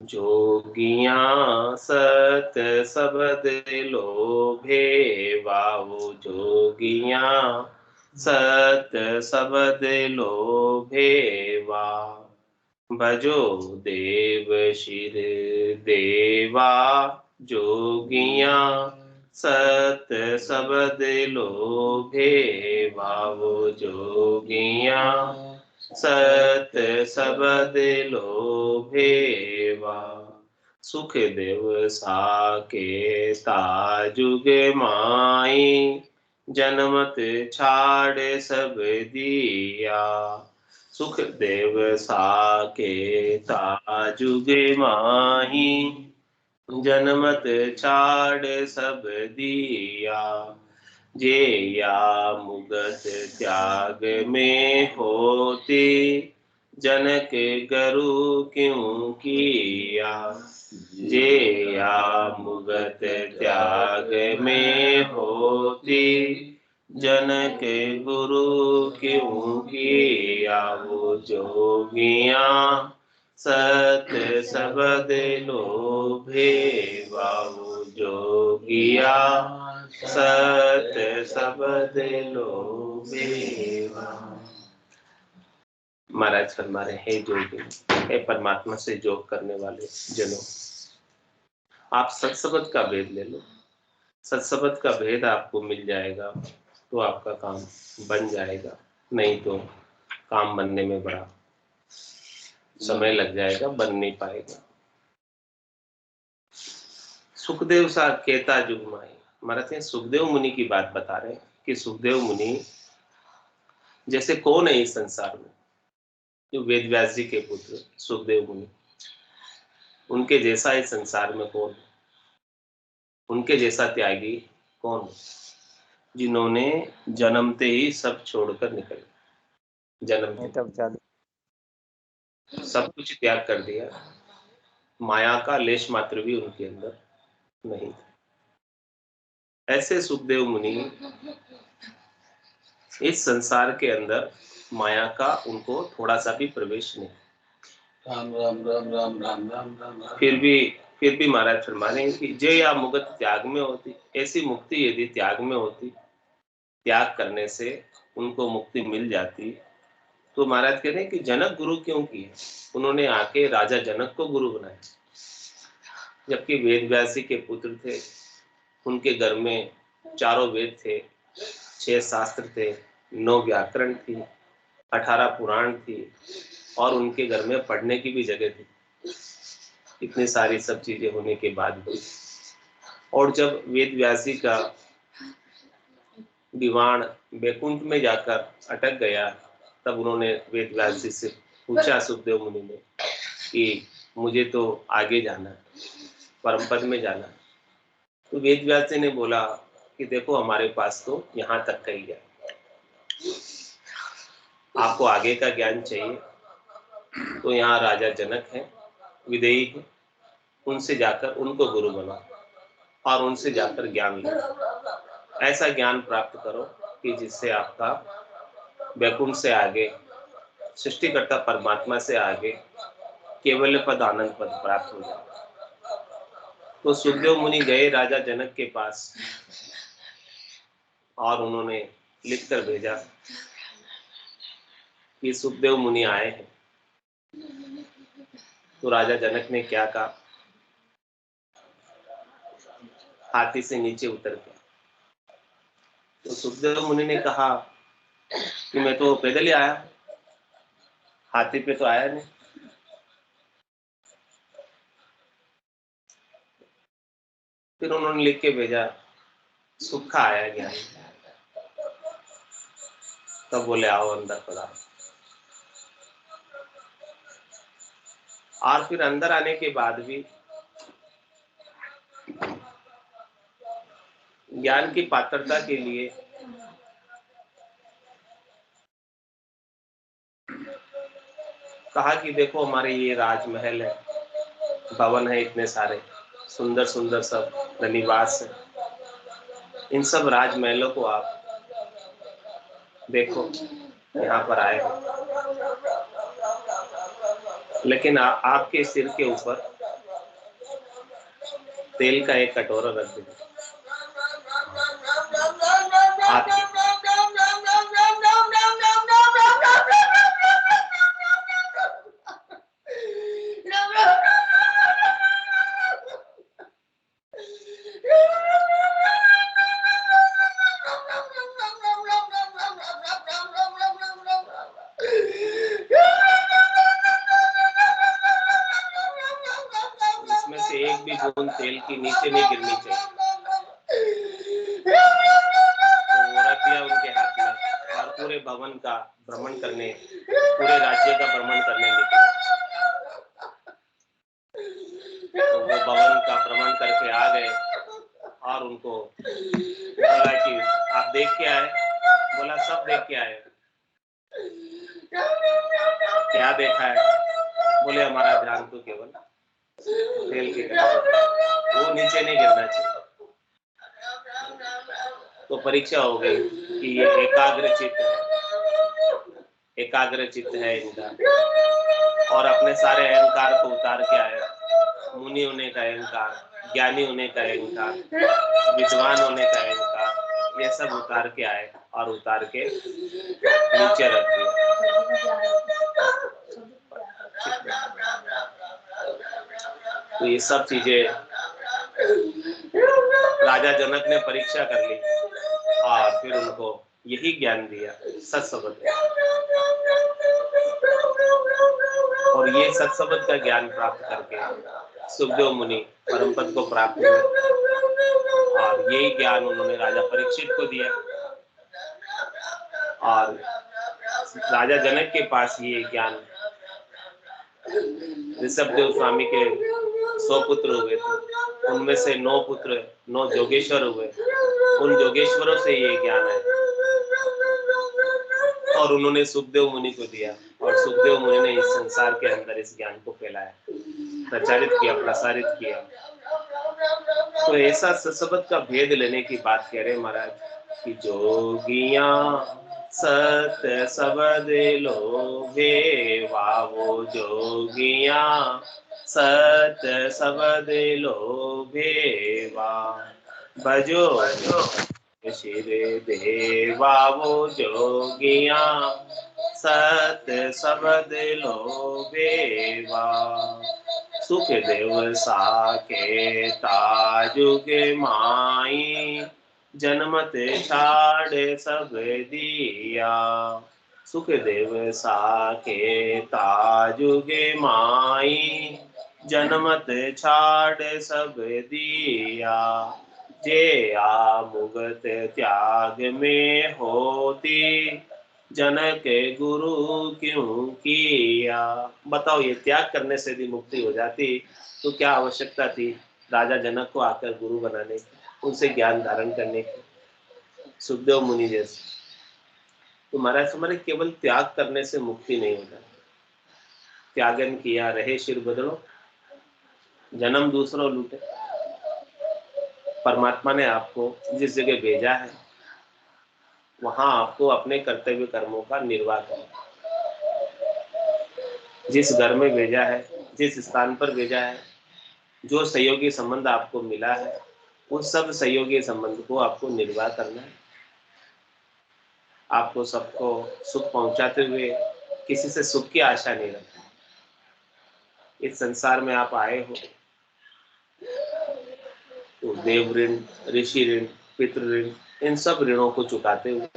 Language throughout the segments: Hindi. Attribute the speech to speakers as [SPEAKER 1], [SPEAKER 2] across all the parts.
[SPEAKER 1] जोगियां सत सबद लोभे वाहु जोगियां सत सबद लोभे वा भजो देव शिर देवा जोगियां सत सबद लोभे वाहु जोगियां सत सबद लोभे वा सुख देव साके ताजुग माई जनमत छाड़ सब दिया सुख देव साके ताजुग माही जनमत छाड़ सब दिया जे या मुगत त्याग में होती जनक गरु क्यों किया जे या मुगत त्याग में होती जनक गुरु क्यों किया वो जोगियां सत सबद लोभे बाबू जोगिया सत सबद लोभे। महाराज फरमा रहे हे जोगी, हे परमात्मा से जोग करने वाले जनों, आप सत्सबद का भेद ले लो। सत्सबद का भेद आपको मिल जाएगा तो आपका काम बन जाएगा, नहीं तो काम बनने में बड़ा समय लग जाएगा, बन नहीं पाएगा। सुखदेव सा केता जुगमाई, महाराज हैं सुखदेव मुनि की बात बता रहे हैं कि सुखदेव मुनि जैसे कौन है इस संसार में, जो वेद व्यास जी के पुत्र सुखदेव मुनि, उनके जैसा इस संसार में कौन, उनके जैसा त्यागी कौन, जिन्होंने जन्मते ही सब छोड़कर निकले, जन्मते सब कुछ त्याग कर दिया, माया का लेश मात्र भी उनके अंदर नहीं था। ऐसे सुखदेव मुनि इस संसार के अंदर माया का उनको थोड़ा सा भी प्रवेश नहीं। राम राम राम राम राम राम राम फिर भी महाराज फरमा रहे हैं कि जय या मुगत त्याग में होती, ऐसी मुक्ति यदि त्याग में होती, त्याग करने से उनको मुक्ति मिल जाती, तो महाराज कह रहे हैं कि जनक गुरु क्यों किए, उन्होंने आके राजा जनक को गुरु बनाया, जबकि वेद व्यास जी के पुत्र थे, उनके घर में 4 वेद थे, 6 शास्त्र थे, 9 व्याकरण थी, 18 पुराण थी, और उनके घर में पढ़ने की भी जगह थी। इतनी सारी सब चीजें होने के बाद भी, और जब वेद व्यास जी का विमान बैकुंठ में जाकर अटक गया, तब उन्होंने वेद व्यास जी से पूछा सुखदेव मुनि ने कि मुझे तो आगे जाना है, परम पद में जाना है। तो वेद व्यास जी ने बोला कि देखो हमारे पास तो यहाँ तक का ही है, आपको आगे का ज्ञान चाहिए तो यहाँ राजा जनक है, विदेही है, उनसे जाकर उनको गुरु बनाओ और उनसे जाकर ज्ञान लो, ऐसा ज्ञान प्राप्त करो कि जिससे आपका वैकुंठ से आगे, सृष्टिकर्ता परमात्मा से आगे केवल पद आनंद पद प्राप्त हो जाए। तो सुखदेव मुनि गए राजा जनक के पास और उन्होंने लिख कर भेजा कि सुखदेव मुनि आए हैं। तो राजा जनक ने क्या कहा, हाथी से नीचे उतर गया। तो सुखदेव मुनि ने कहा कि मैं तो पैदल ही आया, हाथी पे तो आया नहीं। फिर उन्होंने लिख के भेजा सुखा आया ज्ञान। तब बोले आओ अंदर पधारो। और फिर अंदर आने के बाद भी ज्ञान की पात्रता के लिए कहा कि देखो हमारे ये राजमहल है, भवन है, इतने सारे सुंदर सुंदर सब निवास है, इन सब राजमहलों को आप देखो, यहाँ पर आए हो, लेकिन आपके सिर के ऊपर तेल का एक कटोरा रख दीजिए। इसमें से एक भी बूंद तेल की नीचे नहीं गिरनी चाहिए। तो वो रख दिया उनके हाथ में और पूरे भवन का भ्रमण करने, पूरे राज्य का भ्रमण करने निकले। तो वो भवन का भ्रमण करके आ गए और उनको बोला कि आप देख के आए? बोला सब देख के आए। क्या देखा है? बोले हमारा ध्यान तो केवल तेल के वो नीचे नहीं गिरना चाहिए। तो परीक्षा हो गई कि ये एकाग्र चित्त है इनका, और अपने सारे अहंकार को उतार के आया। मुनि होने का अहंकार, ज्ञानी होने का अहंकार, विद्वान होने का अहंकार, ये सब उतार के आए और उतार के नीचे रख दिया। तो ये सब चीजें राजा जनक ने परीक्षा कर ली और फिर उनको यही ज्ञान दिया, सत्सबद। और ये सत्सबद का ज्ञान प्राप्त करके सुखदेव मुनि परम पद को प्राप्त हुए और यही ज्ञान उन्होंने राजा परीक्षित को दिया। और राजा जनक के पास ये ज्ञान, ऋषभदेव स्वामी के 100 पुत्र हुए थे, उनमें से 9 पुत्र 9 जोगेश्वर हुए। उन जोगेश्वरों से ये ज्ञान है और उन्होंने सुखदेव मुनि को दिया और सुखदेव मुनि ने इस संसार के अंदर इस ज्ञान को फैलाया, प्रचारित किया, प्रसारित किया। तो ऐसा सत्सबद का भेद लेने की बात कह रहे महाराज कि जोगियां सत सबद लोभे वावो जोगियां सत सबद लोभे वा भजो शिर देवा वो जोगियां सत सबद लोभे वा सुख देव साके ताजुग माई जन्मत छाड़ सब दिया। सुख देव साके ताजुग माई जन्मत छाड़ सब दिया। जे आमुगत त्याग में होती जनक गुरु क्यों किया। बताओ, ये त्याग करने से भी मुक्ति हो जाती तो क्या आवश्यकता थी राजा जनक को आकर गुरु बनाने की, उनसे ज्ञान धारण करने की, सुखदेव मुनि जैसे। तो महाराज हमारे केवल त्याग करने से मुक्ति नहीं होता। त्यागन किया रहे शिर बदलो, जन्म दूसरों लूटे। परमात्मा ने आपको जिस जगह भेजा है वहां आपको अपने कर्तव्य कर्मों का निर्वाह करना। जिस घर में भेजा है, जिस स्थान पर भेजा है, जो सहयोगी संबंध आपको मिला है, उस सब सहयोगी संबंध को आपको निर्वाह करना है। आपको सबको सुख पहुंचाते हुए किसी से सुख की आशा नहीं रखनी। इस संसार में आप आए हो तो देव ऋण, ऋषि ऋण, पितृ ऋण, इन सब ऋणों को चुकाते हुए,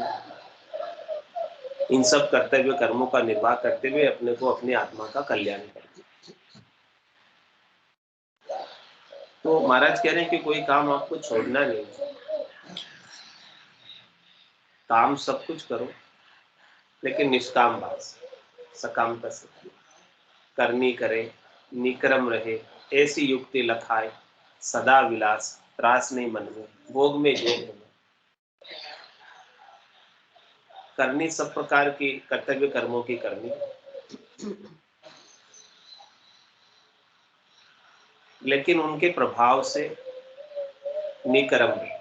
[SPEAKER 1] इन सब कर्तव्य कर्मों का निर्वाह करते हुए अपने को, अपनी आत्मा का कल्याण करें। तो महाराज कह रहे हैं कि कोई काम आपको छोड़ना नहीं, काम सब कुछ करो लेकिन निष्काम भाव से, सकामता से करनी करे, निक्रम रहे, ऐसी युक्ति लखाए, सदा विलास, त्रास नहीं मन में, भोग में जोग में। करनी सब प्रकार की कर्तव्य कर्मों की करनी, लेकिन उनके प्रभाव से निक्रम में।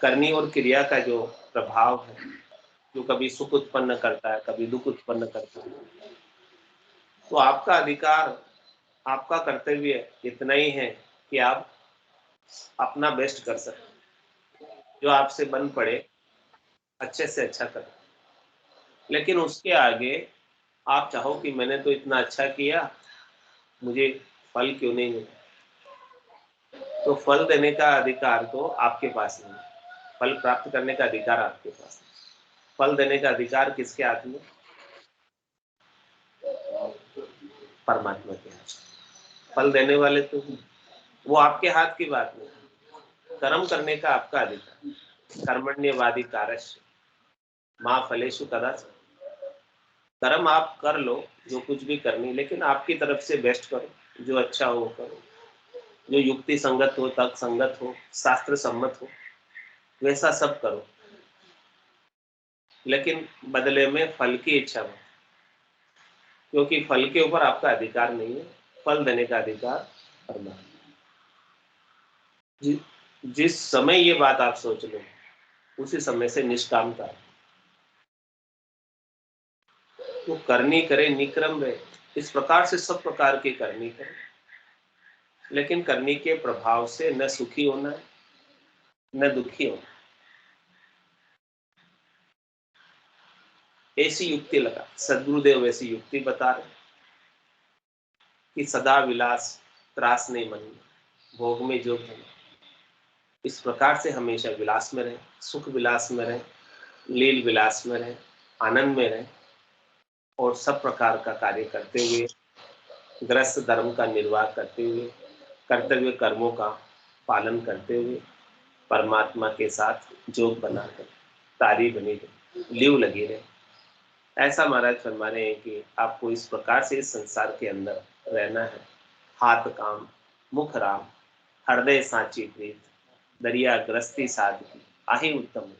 [SPEAKER 1] करनी और क्रिया का जो प्रभाव है, जो कभी सुख उत्पन्न करता है, कभी दुख उत्पन्न करता है, तो आपका अधिकार, आपका कर्तव्य इतना ही है कि आप अपना बेस्ट कर सकें, जो आपसे बन पड़े अच्छे से अच्छा करें। लेकिन उसके आगे आप चाहो कि मैंने तो इतना अच्छा किया, मुझे फल क्यों नहीं मिला? तो फल देने का अधिकार तो आपके पास नहीं है। फल प्राप्त करने का अधिकार आपके पास है। फल देने का अधिकार किसके हाथ में? परमात्मा के हाथ में। फल देने वाले तो हैं। वो आपके हाथ की बात नहीं। कर्म करने का आपका अधिकार। कर्मण्यवादी कारस्य माँ फलेषु कदाचन। कर्म आप कर लो, जो कुछ भी करनी, लेकिन आपकी तरफ से बेस्ट करो, जो अच्छा हो वो करो, जो युक्ति संगत हो, तर्क संगत हो, शास्त्र सम्मत हो, वैसा सब करो, लेकिन बदले में फल की इच्छा मत, क्योंकि फल के ऊपर आपका अधिकार नहीं है। फल देने का अधिकार परमात्मा। जिस समय ये बात आप सोच लो, उसी समय से निष्कामता। तो करनी करे, निक्रम रहे, इस प्रकार से सब प्रकार की करनी करे, लेकिन करनी के प्रभाव से न सुखी होना है न दुखी होना। ऐसी युक्ति लगा, सदगुरुदेव ऐसी युक्ति बता रहे कि सदा विलास त्रास नहीं मन में, भोग में जो है, इस प्रकार से हमेशा विलास में रहे, सुख विलास में रहे, लील विलास में रहे, आनंद में रहे, और सब प्रकार का कार्य करते हुए, ग्रस्त धर्म का निर्वाह करते हुए, कर्तव्य कर्मों का पालन करते हुए, परमात्मा के साथ जोग बनाकर तारी बनी रहे, लीव लगी रहे। ऐसा महाराज फरमा रहे हैं कि आपको इस प्रकार से इस संसार के अंदर रहना है। हाथ काम, मुख राम, हृदय साची प्रीत, दरिया ग्रस्ती साधकी, आही उत्तम है।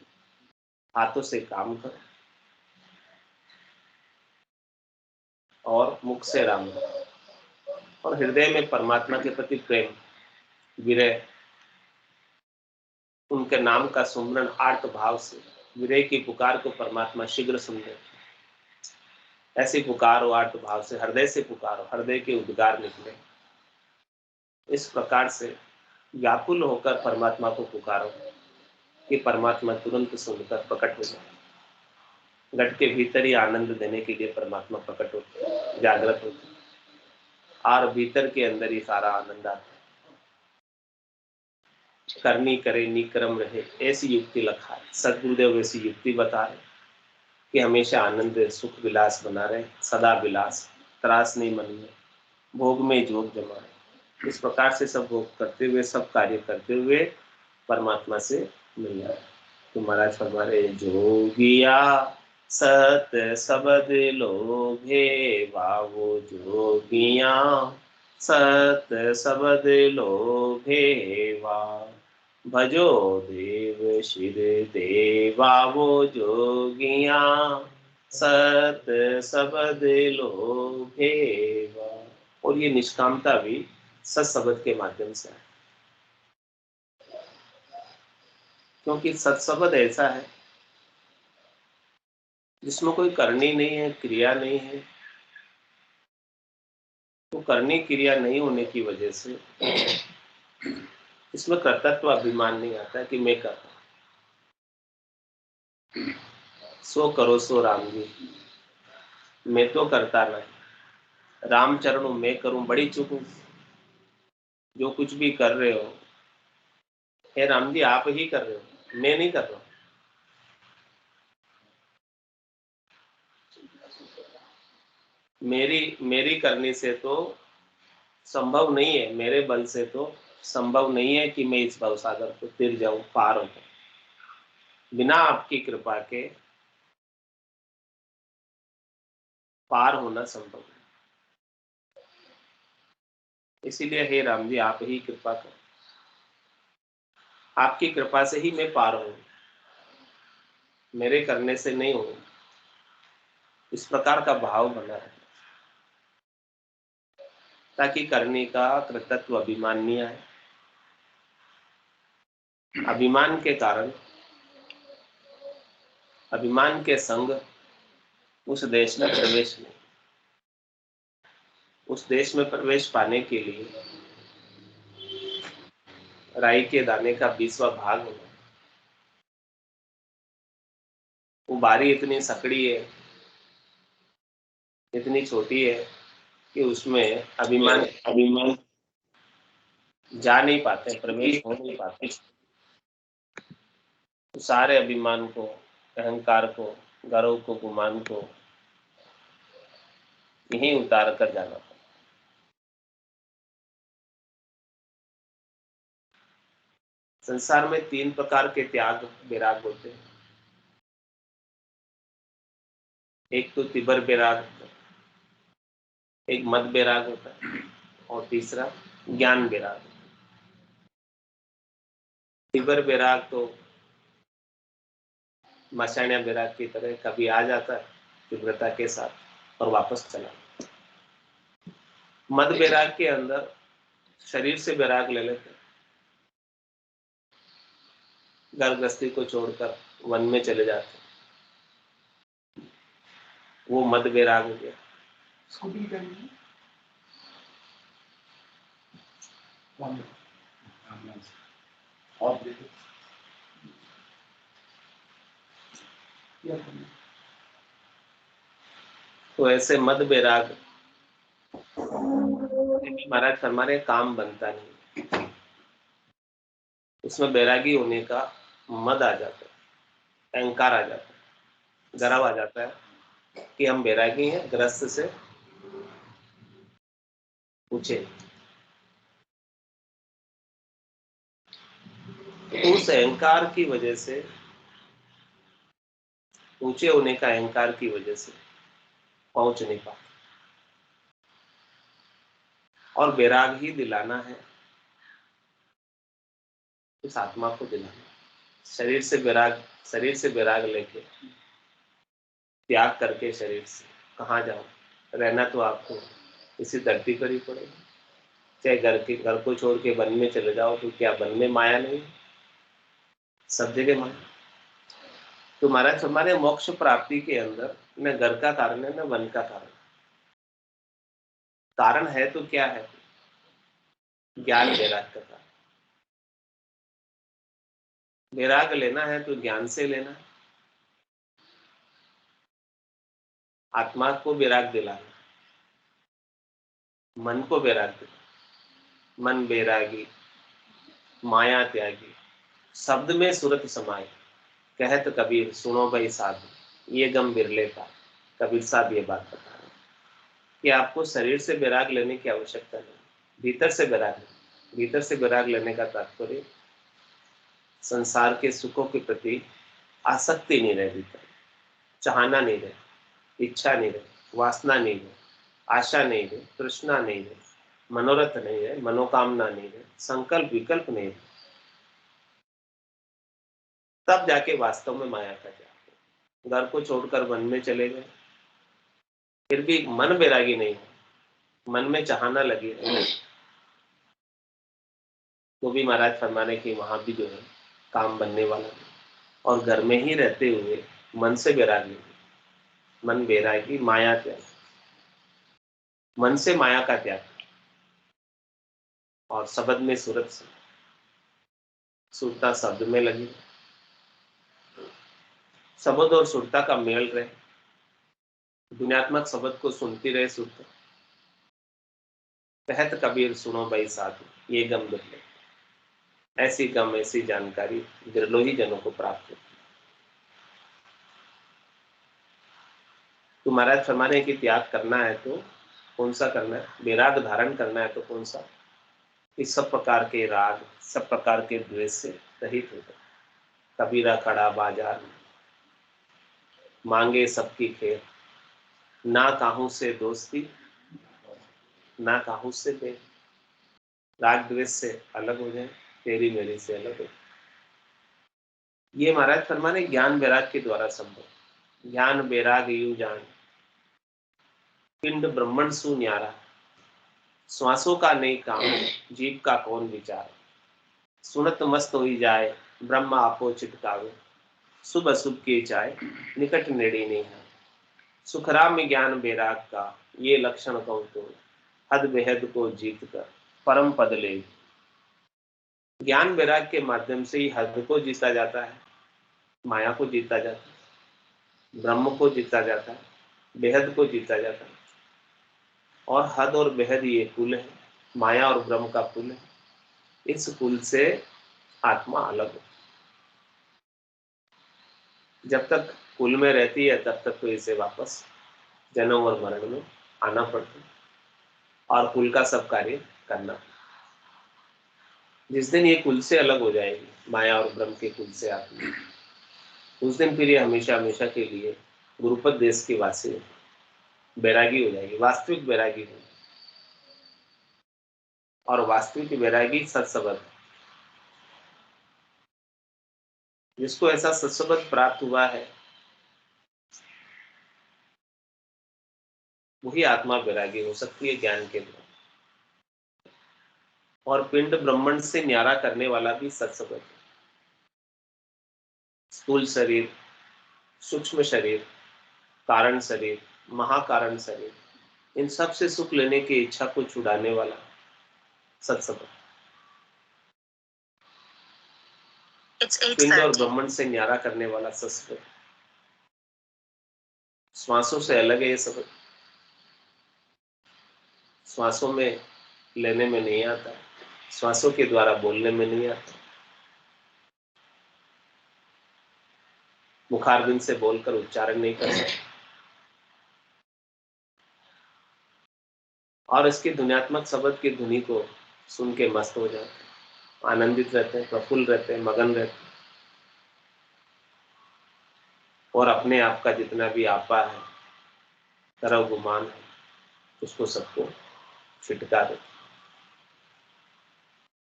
[SPEAKER 1] हाथों से काम करो और मुख से राम, और हृदय में परमात्मा के प्रति प्रेम, विरह, उनके नाम का सुमरन आर्त भाव से, विरह की पुकार को परमात्मा शीघ्र सुन ले। ऐसे पुकारो, आर्त भाव से हृदय से पुकारो, हृदय के उद्गार निकले। इस प्रकार से व्याकुल होकर परमात्मा को पुकारो कि परमात्मा तुरंत सुनकर प्रकट हो जाए। घट के भीतर ही आनंद देने के लिए परमात्मा प्रकट होते हैं, जागृत होते हैं, और भीतर के अंदर ही सारा आनंद आता है। करनी करे, निक्रम रहे, ऐसी युक्ति लखा है। सदगुरुदेव ऐसी युक्ति बता रहे कि हमेशा आनंद सुख विलास बना रहे, सदा विलास, त्रास नहीं मन में, भोग में जोग जमा रहे। इस प्रकार से सब भोग करते हुए, सब कार्य करते हुए परमात्मा से मिल जाए। तो महाराज फरमा रहे, जोगिया सत सबद लोभे भावो, जोगिया सत सबद लोभे वा, भजो देव शिर देवा वो जोगिया सत सबद लोभे वा। और ये निष्कामता भी सत शब्द के माध्यम से है, क्योंकि सत्शब्द ऐसा है जिसमें कोई करनी नहीं है, क्रिया नहीं है। तो करनी क्रिया नहीं होने की वजह से इसमें कर्तृत्व अभिमान नहीं आता है कि मैं कर रहा हूं। सो करो सो राम जी, मैं तो करता नहीं, राम चरणों मैं करूं बड़ी चूक हूं। जो कुछ भी कर रहे हो हे राम जी आप ही कर रहे हो, मैं नहीं कर रहा हूं। मेरी मेरी करने से तो संभव नहीं है, मेरे बल से तो संभव नहीं है कि मैं इस भवसागर को तिर जाऊं, पार हो जाऊं। बिना आपकी कृपा के पार होना संभव है। इसीलिए हे राम जी आप ही कृपा करो, आपकी कृपा से ही मैं पार हूं, मेरे करने से नहीं हूं। इस प्रकार का भाव बना है, ताकि करने का कृतत्व अभिमान नहीं आए। अभिमान के कारण, अभिमान के संग उस देश में प्रवेश नहीं। उस देश में प्रवेश पाने के लिए राई के दाने का 20वां भाग होगा। वो बारी इतनी सकड़ी है, इतनी छोटी है कि उसमें अभिमान जा नहीं पाते, प्रवेश हो नहीं पाते। तो सारे अभिमान को, अहंकार को, गर्व को, गुमान को यहीं उतार कर जाना पड़ता। संसार में 3 प्रकार के त्याग वैराग होते हैं। एक तो तिबर वैराग, एक मद वैराग होता है, और तीसरा ज्ञान वैराग। तिबर वैराग तो मशाण्या वैराग की तरह कभी आ जाता है तीव्रता के साथ और वापस चला। मद वैराग के अंदर शरीर से वैराग ले लेते, घर गृहस्थी को छोड़कर वन में चले जाते, वो मद वैराग हो गया। तो ऐसे मद वैराग महाराज फरमा रहे काम बनता नहीं, उसमें बैरागी होने का मद आ जाता है, अहंकार आ जाता है, गर्व आ जाता है कि हम बैरागी हैं। ग्रस्त से पूछे, तो उस अहंकार की वजह से, ऊंचे होने का अहंकार की वजह से पहुंच नहीं पाते। और बैराग ही दिलाना है उस आत्मा को दिलाना। शरीर से बैराग लेके त्याग करके शरीर से कहाँ जाओ? रहना तो आपको इसी धरती पर ही पड़ेगा। चाहे घर को छोड़ के वन में चले जाओ, तो क्या वन में माया नहीं? सब जगह माया। तो महाराज हमारे मोक्ष प्राप्ति के अंदर न घर का कारण है, न वन का कारण। कारण है तो क्या है? ज्ञान वैराग का कारण। वैराग लेना है तो ज्ञान से लेना है। आत्मा को वैराग दिलाना, मन को वैराग दिलाना। मन वैरागी, माया त्यागी, शब्द में सूरत समाई। कहत कबीर सुनो भाई साधु, ये गम बिरले का। कबीर साहब ये बात बता रहे हैं कि आपको शरीर से वैराग लेने की आवश्यकता नहीं, भीतर से वैराग लेना। भीतर से वैराग लेने का तात्पर्य संसार के सुखों के प्रति आसक्ति नहीं रहे, भीतर चाहना नहीं रहे, इच्छा नहीं रहे, वासना नहीं रहे, आशा नहीं रहे, तृष्णा नहीं रहे, मनोरथ नहीं रहे, मनोकामना नहीं रहे, संकल्प विकल्प नहीं रहे। तब जाके वास्तव में माया का त्याग। घर को छोड़कर वन में चले गए, फिर भी मन वैरागी नहीं हो, मन में चाहना लगी रहे, तो भी महाराज फरमाने की वहां भी जो है काम बनने वाला नहीं। और घर में ही रहते हुए मन से वैरागी, मन वैरागी, माया त्याग, मन से माया का त्याग, और शब्द में सूरत से, सुरता शब्द में लगी, शब्द और सुरता का मेल रहे, दुनियात्मक शब्द को सुनती रहे सुरता। कहत कबीर सुनो भाई साधु, ये गम बिरले। ऐसी गम, ऐसी जानकारी बिरलो ही जनों को प्राप्त होती। तो महाराज फरमाने की त्याग करना है तो कौन सा करना है? वैराग धारण करना है तो कौन सा? इस सब प्रकार के राग, सब प्रकार के द्वेष से रहित हो जाए। कबीरा खड़ा बाजार में, मांगे सबकी खेर, ना काहू से दोस्ती, ना काहू से प्रेम। राग द्वेष से अलग हो जाए, तेरी मेरी से अलग हो। ये महाराज फरमाने ज्ञान वैराग के द्वारा संभव। ज्ञान वैराग यू जान, पिंड ब्रह्मण सु न्यारा। श्वासों का नहीं काम, जीव का कौन विचार। सुनत मस्त हो जाए, ब्रह्म आपो चिटकावे। शुभ अशुभ की चाय, निकट नेड़ी नहीं है। सुखराम में ज्ञान वैराग का, ये लक्षण कहूं तो हद बेहद को जीत कर परम पद ले। ज्ञान वैराग्य के माध्यम से ही हद को जीता जाता है, माया को जीता जाता है, ब्रह्म को जीता जाता है, बेहद को जीता जाता है। और हद और बेहद ये पुल है, माया और ब्रह्म का पुल है। इस पुल से आत्मा अलग हो। जब तक पुल में रहती है तब तक तो इसे वापस जन्म और मरण में आना पड़ता है और कुल का सब कार्य करना। जिस दिन ये कुल से अलग हो जाएगी, माया और ब्रह्म के कुल से आत्मा, उस दिन फिर ये हमेशा हमेशा के लिए गुरुपद देश की वासी बैरागी हो जाएगी, वास्तविक बैरागी हो। और वास्तविक बैरागी सत्सबद्ध, जिसको ऐसा सत्सबद्ध प्राप्त हुआ है वही आत्मा बैरागी हो सकती है ज्ञान के द्वारा। और पिंड ब्रह्मांड से न्यारा करने वाला भी सत्सबद्ध। स्थूल शरीर, सूक्ष्म शरीर, कारण शरीर, महाकारण शरीर, इन सब से सुख लेने की इच्छा को छुड़ाने वाला सत्सबद्ध। पिंड और ब्रह्मांड से न्यारा करने वाला सत्सबद्ध। श्वासों से अलग है ये सब, श्वासों में लेने में नहीं आता, श्वासों के द्वारा बोलने में नहीं आता, मुखारबिंद से बोलकर उच्चारण नहीं कर सकते। और इसके ध्वन्यात्मक शब्द की धुनी को सुन के मस्त हो जाते हैं, आनंदित रहते हैं, प्रफुल्ल रहते हैं, मगन रहते हैं। और अपने आप का जितना भी आपा है, तरह गुमान है, उसको सबको छिटका देते।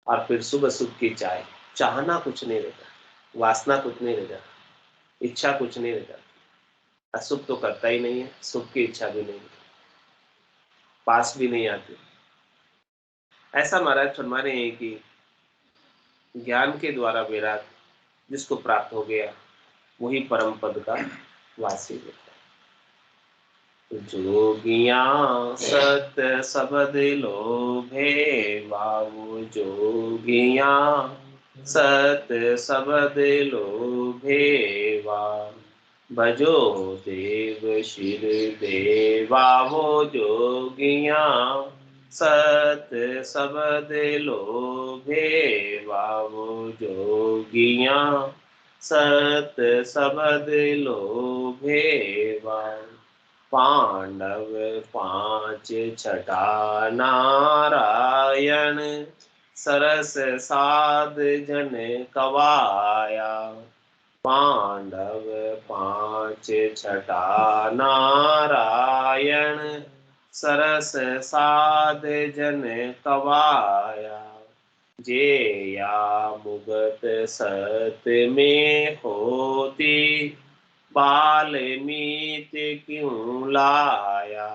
[SPEAKER 1] और फिर सुबह सुबह की चाय, चाहना कुछ नहीं रहता, वासना कुछ नहीं रह जाती, इच्छा कुछ नहीं रह जाती। अशुभ तो करता ही नहीं है, सुख की इच्छा भी नहीं, पास भी नहीं आती। ऐसा महाराज फरमा रहे हैं कि ज्ञान के द्वारा वैराग जिसको प्राप्त हो गया वही परम पद का वासी होता है। जोगियां सत सबद लोभे वाऊ, जोगियां सत सबद लोभे वा, भजो देव शिर देवा वो जोगियां सत सबद लोभे वावो जोगियां सत सबद लोभे वा। पांडव पांच छठा नारायण सरस साध जन कवाया। पांडव पांच छठा नारायण सरस साध जन कवाया। जे या मुगत सत में होती, बाल्मीत क्यों लाया।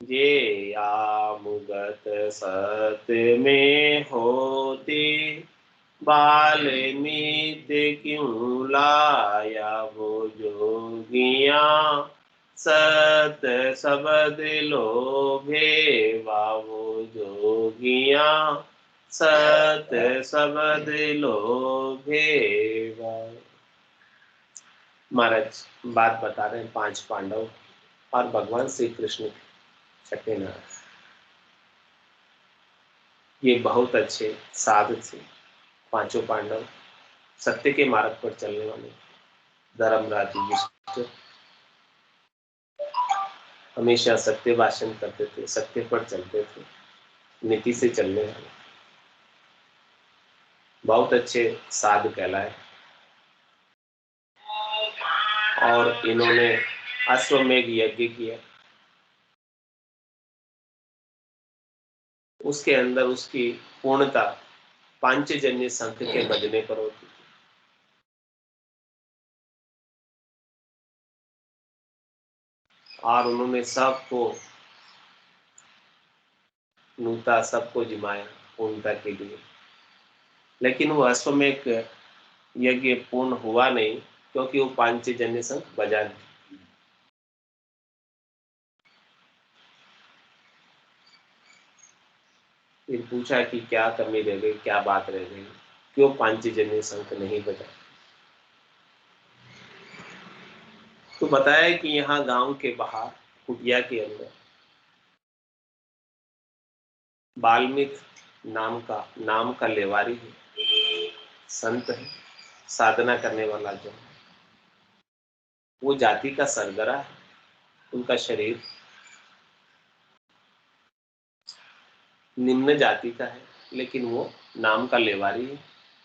[SPEAKER 1] जे या मुगत सत में होती, बाल्मीत क्यों लाया। वो जोगियां सत सबद लोभे वावो जोगियां सत सबद लोभे वा। महाराज बात बता रहे हैं 5 पांडव और भगवान श्री कृष्ण छठे नारायण। ये बहुत अच्छे साधु थे पांचों पांडव, सत्य के मार्ग पर चलने वाले। धर्मराज युधिष्ठिर हमेशा सत्य भाषण करते थे, सत्य पर चलते थे, नीति से चलने वाले बहुत अच्छे साधु कहलाए। और इन्होंने अश्वमेघ यज्ञ किया, उसके अंदर उसकी पूर्णता पांचजन्य शंख के बजने पर होती। और उन्होंने सबको नूता, सबको जिमाया पूर्णता के लिए। लेकिन वो अश्वमेघ यज्ञ पूर्ण हुआ नहीं, क्योंकि वो पांचजन्य शंख बजा नहीं। फिर पूछा कि क्या कमी रह गई, क्या बात रह गई। क्यों पांचजन्य शंख नहीं बजा। तो बताया कि यहाँ गांव के बाहर कुटिया के अंदर वाल्मीकि नाम का लेवारी है, संत है, साधना करने वाला जो है, वो जाति का सरगरा है। उनका शरीर निम्न जाति का है, लेकिन वो नाम का लेवारी है,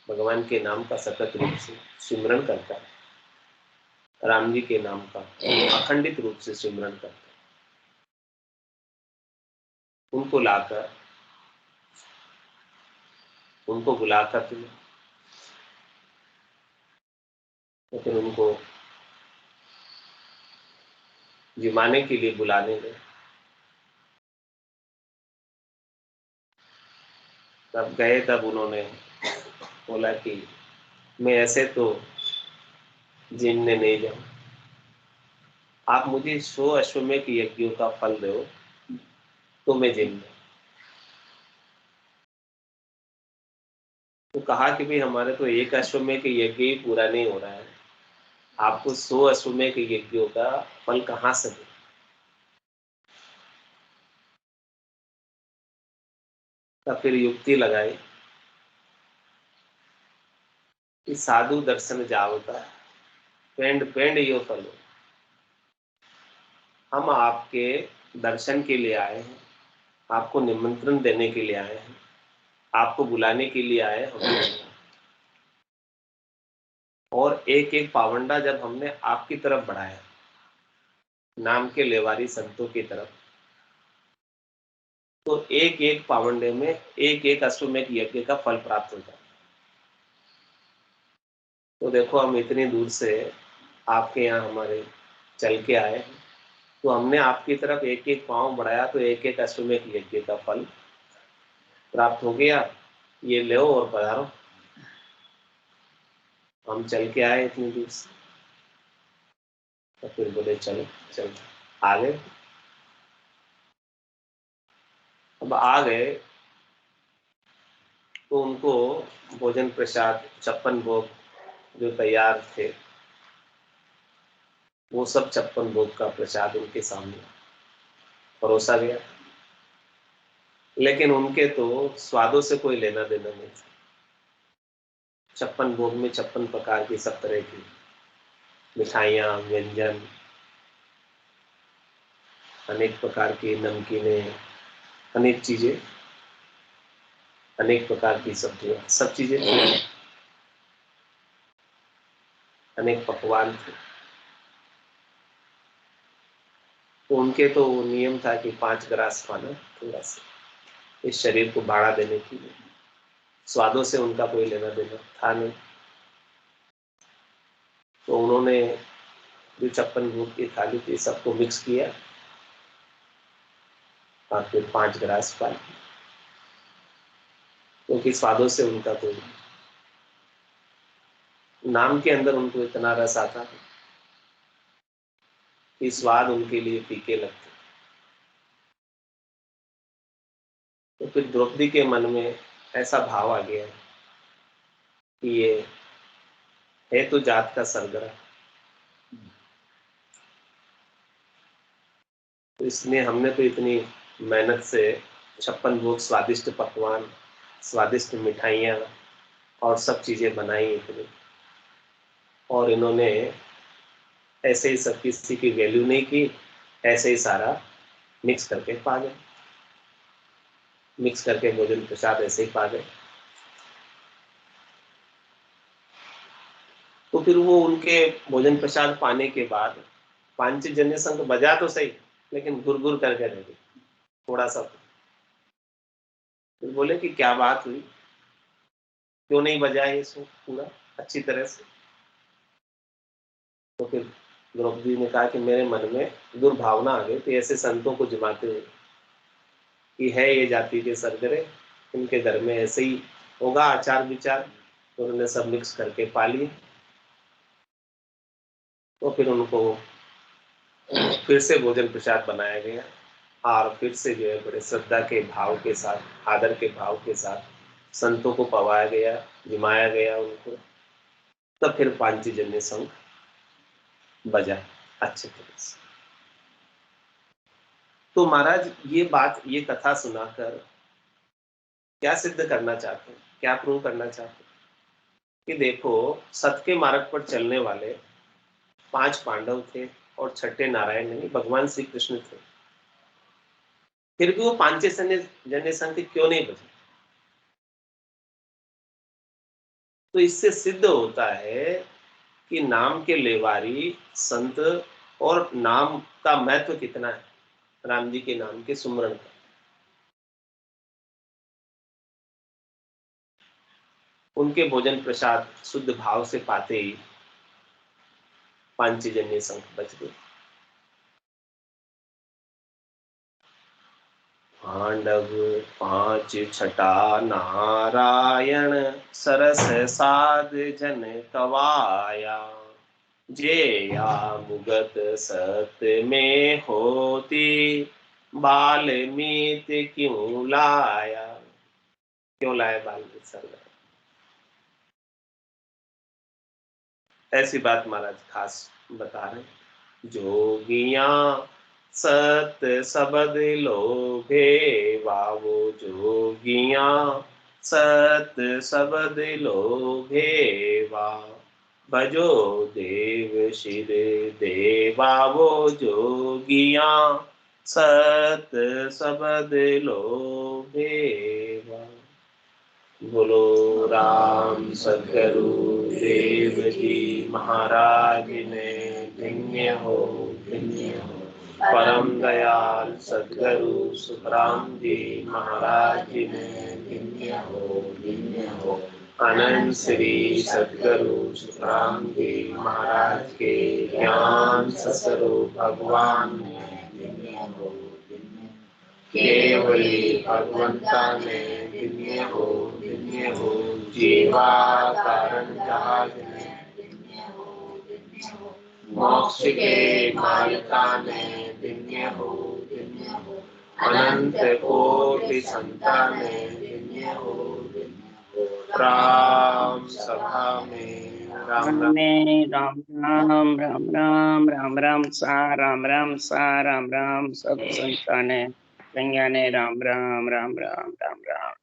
[SPEAKER 1] भगवान के नाम का सतत रूप से सिमरन करता है, राम जी के नाम का अखंडित रूप से सिमरन करता है। उनको लाकर, उनको बुलाकर तुम्हें, तो फिर उनको जिमाने के लिए बुलाने गए। तब गए, तब उन्होंने बोला कि मैं ऐसे तो जिमने नहीं जाऊं, आप मुझे 100 अश्वमेध यज्ञों का फल दो तो मैं जिम। तो कहा कि भाई हमारे तो एक अश्वमेध के यज्ञ ही पूरा नहीं हो रहा है, आपको 100 अश्वमेध के यज्ञों का फल कहाँ से दे। तब फिर युक्ति लगाई कि साधु दर्शन जावता पेंड पेंड यो फलो, हम आपके दर्शन के लिए आए हैं, आपको निमंत्रण देने के लिए आए हैं, आपको बुलाने के लिए आए हैं। और एक एक पावंडा जब हमने आपकी तरफ बढ़ाया, नाम के लेवारी संतों की तरफ, तो एक एक पावंडे में एक एक अश्वमेध यज्ञ का फल प्राप्त होता है। तो देखो हम इतनी दूर से आपके यहाँ हमारे चल के आए, तो हमने आपकी तरफ एक एक पांव बढ़ाया, तो एक एक अश्वमेध यज्ञ का फल प्राप्त हो गया। ये लो और पधारो, हम चल के आए इतनी दूर से। तो फिर बोले चलो चल, आ गए। अब आ गए तो उनको भोजन प्रसाद 56 भोग जो तैयार थे, वो सब 56 भोग का प्रसाद उनके सामने परोसा गया। लेकिन उनके तो स्वादों से कोई लेना देना नहीं था। 56 भोग में 56 प्रकार की सब तरह की मिठाइयाँ, व्यंजन, अनेक प्रकार की नमकीनें, अनेक चीजें, अनेक प्रकार की सब्जियां, सब चीजें, अनेक पकवान थे। तो उनके तो नियम था कि 5 ग्रास खाना, थोड़ा सा इस शरीर को भाड़ा देने के लिए। स्वादों से उनका कोई लेना देना था नहीं। तो उन्होंने जो 56 भोग की थाली थी सबको मिक्स किया और फिर 5 ग्रास पानी, क्योंकि स्वादों से उनका कोई, नाम के अंदर उनको इतना रस आता है कि स्वाद उनके लिए फीके लगते। तो फिर द्रौपदी के मन में ऐसा भाव आ गया कि ये है तो जात का सरगरा, तो इसने, हमने तो इतनी मेहनत से 56 भोग स्वादिष्ट पकवान, स्वादिष्ट मिठाइयाँ और सब चीजें बनाई इतनी, और इन्होंने ऐसे ही सब किसी की वैल्यू नहीं की, ऐसे ही सारा मिक्स करके पा गए, मिक्स करके भोजन प्रसाद ऐसे ही पा गए। तो फिर वो उनके भोजन प्रसाद पाने के बाद पांचजन्य शंख बजा तो सही, लेकिन गुर गुर करके रह गई थोड़ा सा। फिर बोले कि क्या बात हुई, क्यों नहीं बजा ये शंख पूरा अच्छी तरह से। तो फिर द्रौपदी ने कहा कि मेरे मन में दुर्भावना आ गई थी ऐसे संतों को जमाते हुए कि है ये जाति के सरगरे, इनके घर में ऐसे ही होगा आचार विचार। तो उन्होंने सब मिक्स करके पा लिए। तो फिर उनको फिर से भोजन प्रसाद बनाया गया और फिर से जो है बड़े श्रद्धा के भाव के साथ, आदर के भाव के साथ संतों को पवाया गया, जिमाया गया उनको, तब फिर पांचजन्य शंख बजा अच्छे तरह से। तो महाराज ये बात, ये कथा सुनाकर क्या सिद्ध करना चाहते हैं, क्या प्रूव करना चाहते हैं कि देखो सत्य के मार्ग पर चलने वाले 5 पांडव थे और छठे नारायण नहीं भगवान श्री कृष्ण थे, फिर भी वो पांचजन्य शंख क्यों नहीं बजे? तो इससे सिद्ध होता है कि नाम के लेवारी संत और नाम का महत्व कितना है, राम जी के नाम के सुमरण का। उनके भोजन प्रसाद शुद्ध भाव से पाते ही पांचजन्य शंख बज गए। पांडव 5 छटा नारायण सरस साध जन कवाया, जे या मुगत सत्य में होती बाल्मीत क्यों लाया। क्यों लाया बाल्मीत सर? ऐसी बात महाराज खास बता रहे। जोगिया सत सबद लोभे वावो, जोगिया सत सबद लोभे वा, भजो देव शिर देवावो, जोगिया सत सबद लोभे वा। बोलो राम सद्गुरु देव जी महाराज ने धन्य हो, धन्य हो। परम दयाल सद्गुरु सुखराम जी महाराज ने धन्य हो, धन्य हो। अनंत श्री सद्गुरु सुखराम जी महाराज के ज्ञान स्वरूप भगवान ने धन्य हो, केवली भगवंता ने धन्य हो, धन्य हो। जीवा कारण जहाज ने धन्य हो, धन्य हो। मोक्ष के मालिका ने धन्य हो, धन्य हो। अनंत कोटि संतान ने धन्य हो, धन्य हो। राम सभा में राम राम
[SPEAKER 2] राम राम राम राम राम राम सा राम राम सा राम राम सब संताने संज्ञाने राम राम राम राम राम राम।